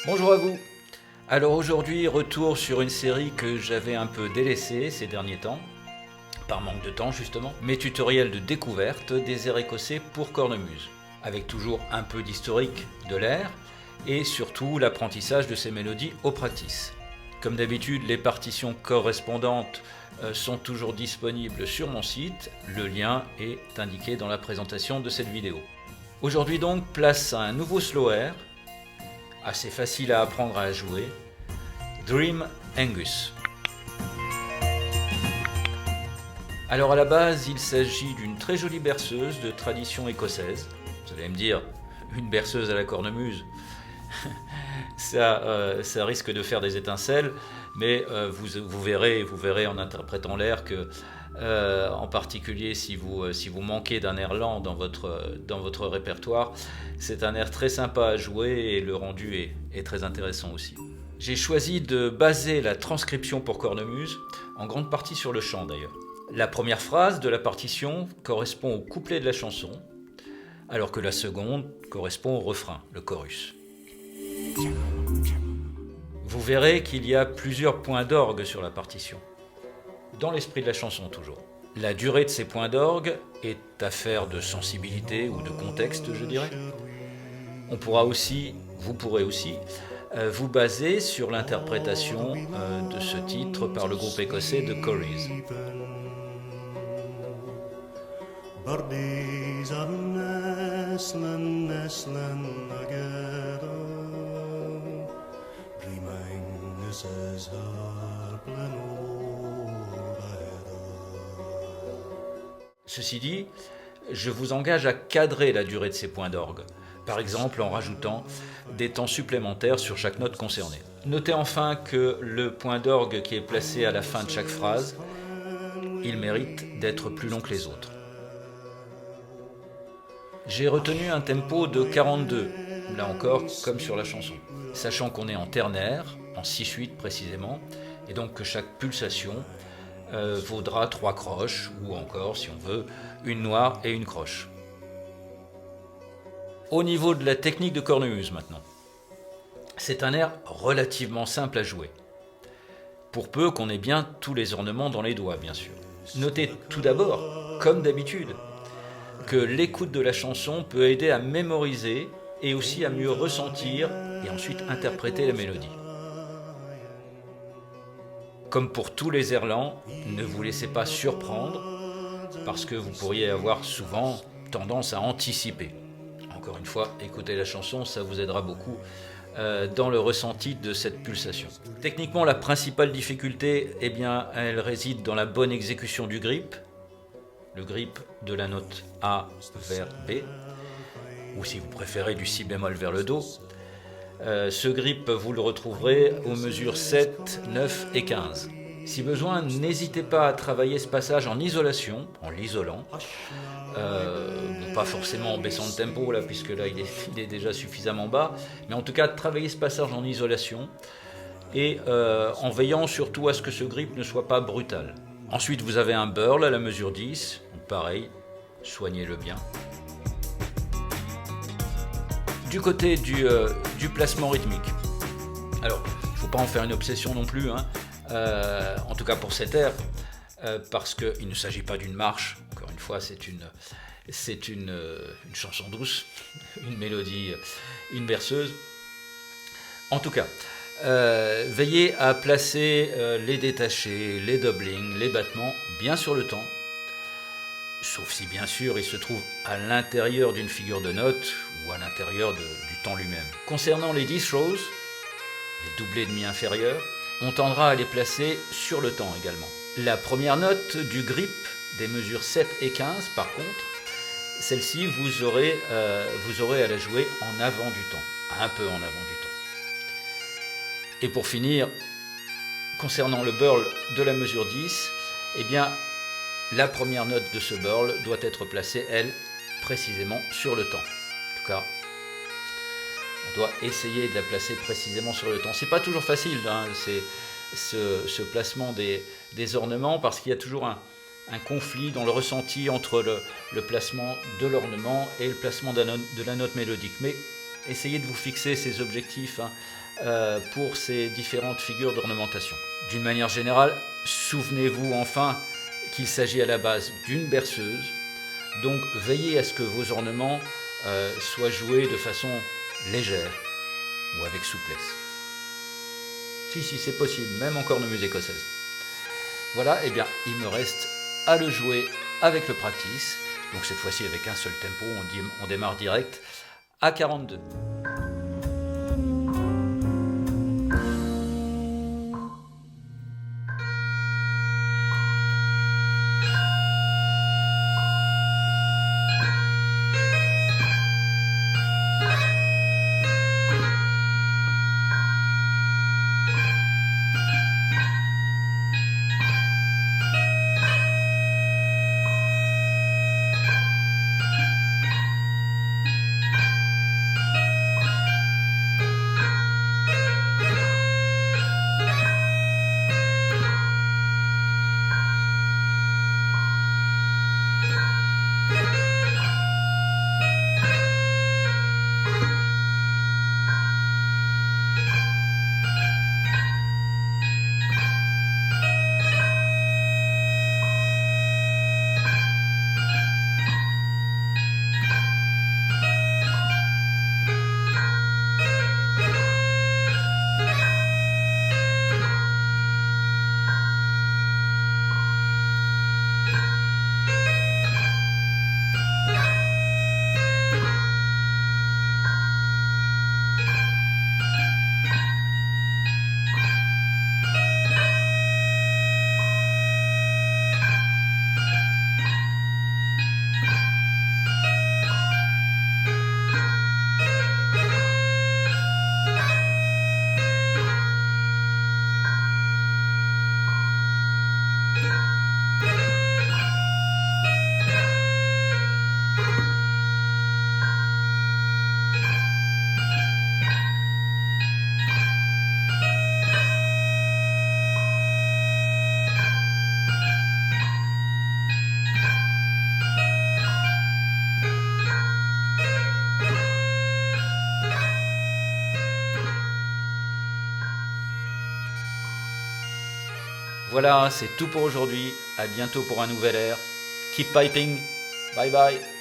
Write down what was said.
Bonjour à vous. Alors aujourd'hui, retour sur une série que j'avais un peu délaissée ces derniers temps, par manque de temps justement, mes tutoriels de découverte des airs écossais pour cornemuse, avec toujours un peu d'historique de l'air et surtout l'apprentissage de ces mélodies au practice. Comme d'habitude, les partitions correspondantes sont toujours disponibles sur mon site, le lien est indiqué dans la présentation de cette vidéo. Aujourd'hui donc, place à un nouveau slow air, assez facile à apprendre à jouer, Dream Angus. Alors à la base, il s'agit d'une très jolie berceuse de tradition écossaise. Vous allez me dire, une berceuse à la cornemuse, ça risque de faire des étincelles, mais vous verrez en interprétant l'air que, en particulier si vous manquez d'un air lent dans votre répertoire, c'est un air très sympa à jouer et le rendu est très intéressant aussi. J'ai choisi de baser la transcription pour cornemuse en grande partie sur le chant d'ailleurs. La première phrase de la partition correspond au couplet de la chanson, alors que la seconde correspond au refrain, le chorus. Vous verrez qu'il y a plusieurs points d'orgue sur la partition, dans l'esprit de la chanson toujours. La durée de ces points d'orgue est affaire de sensibilité ou de contexte, je dirais. Vous pourrez aussi vous baser sur l'interprétation de ce titre par le groupe écossais The Corries. Ceci dit, je vous engage à cadrer la durée de ces points d'orgue, par exemple en rajoutant des temps supplémentaires sur chaque note concernée. Notez enfin que le point d'orgue qui est placé à la fin de chaque phrase, il mérite d'être plus long que les autres. J'ai retenu un tempo de 42, là encore comme sur la chanson, sachant qu'on est en ternaire, en 6/8 précisément, et donc que chaque pulsation vaudra 3 croches, ou encore, si on veut, une noire et une croche. Au niveau de la technique de cornemuse maintenant, c'est un air relativement simple à jouer, pour peu qu'on ait bien tous les ornements dans les doigts, bien sûr. Notez tout d'abord, comme d'habitude, que l'écoute de la chanson peut aider à mémoriser et aussi à mieux ressentir et ensuite interpréter la mélodie. Comme pour tous les airs lents, ne vous laissez pas surprendre parce que vous pourriez avoir souvent tendance à anticiper. Encore une fois, écoutez la chanson, ça vous aidera beaucoup dans le ressenti de cette pulsation. Techniquement, la principale difficulté, elle réside dans la bonne exécution du grip, le grip de la note A vers B, ou si vous préférez du si bémol vers le Do. Ce grip, vous le retrouverez aux mesures 7, 9 et 15. Si besoin, n'hésitez pas à travailler ce passage en isolation, en l'isolant. Pas forcément en baissant le tempo, là, puisque là il est déjà suffisamment bas, mais en tout cas, travaillez ce passage en isolation et en veillant surtout à ce que ce grip ne soit pas brutal. Ensuite, vous avez un burl à la mesure 10, pareil, soignez-le bien. Du côté du placement rythmique, alors il ne faut pas en faire une obsession non plus, en tout cas pour cet air, parce qu'il ne s'agit pas d'une marche, encore une fois c'est une chanson douce, une mélodie, une berceuse. En tout cas, veillez à placer les détachés, les doublings, les battements bien sur le temps, sauf si bien sûr il se trouve à l'intérieur d'une figure de note ou à l'intérieur du temps lui-même. Concernant les 10 throws, les doublés demi inférieurs, on tendra à les placer sur le temps également. La première note du grip des mesures 7 et 15, par contre, celle-ci vous aurez à la jouer en avant du temps, un peu en avant du temps. Et pour finir, concernant le burl de la mesure 10, la première note de ce burl doit être placée, elle, précisément sur le temps. En tout cas, on doit essayer de la placer précisément sur le temps. C'est pas toujours facile, c'est ce placement des ornements, parce qu'il y a toujours un conflit dans le ressenti entre le placement de l'ornement et le placement de la note mélodique. Mais essayez de vous fixer ces objectifs pour ces différentes figures d'ornementation. D'une manière générale, souvenez-vous enfin qu'il s'agit à la base d'une berceuse, donc veillez à ce que vos ornements soient joués de façon légère ou avec souplesse. Si, c'est possible, même en cornemuse écossaise. Voilà, et bien il me reste à le jouer avec le practice, donc cette fois-ci avec un seul tempo, on démarre direct à 42. Voilà, c'est tout pour aujourd'hui. À bientôt pour un nouvel air. Keep piping. Bye bye.